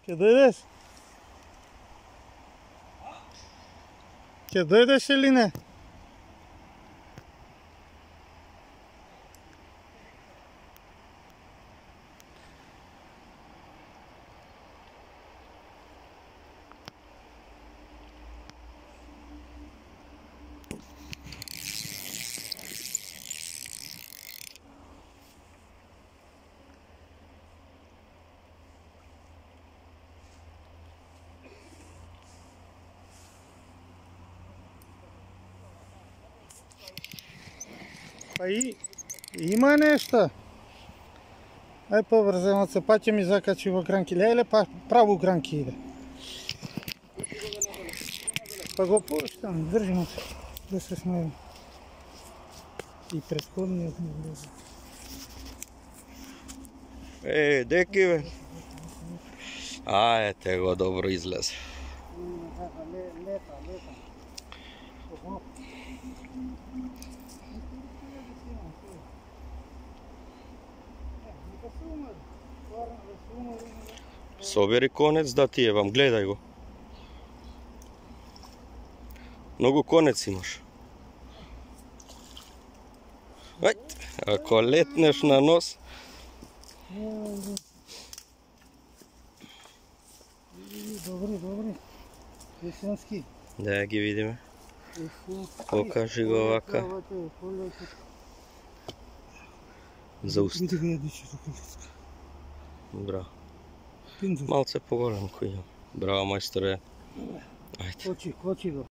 Ќе дојдеш? Ќе дојдеш или не? Па и има нешто. Ај побрзо, се па ќе ми закачи во гранки. Леле, па право гранки иде. Па го пуштам, држимо се. Да се смеем. И предходниот ми влезе. Деки бе. Ете го, добро излезе. Лета. Собери конец да ти ебам, гледај го. Многу конец имаш. Ајде, ако летнеш на нос. Добри. Висенски. Да ги видиме. Покажи го вака. Зауст. Браво. Малце поголем кој имам. Браво, мајсторе. Ајде. Кочи го.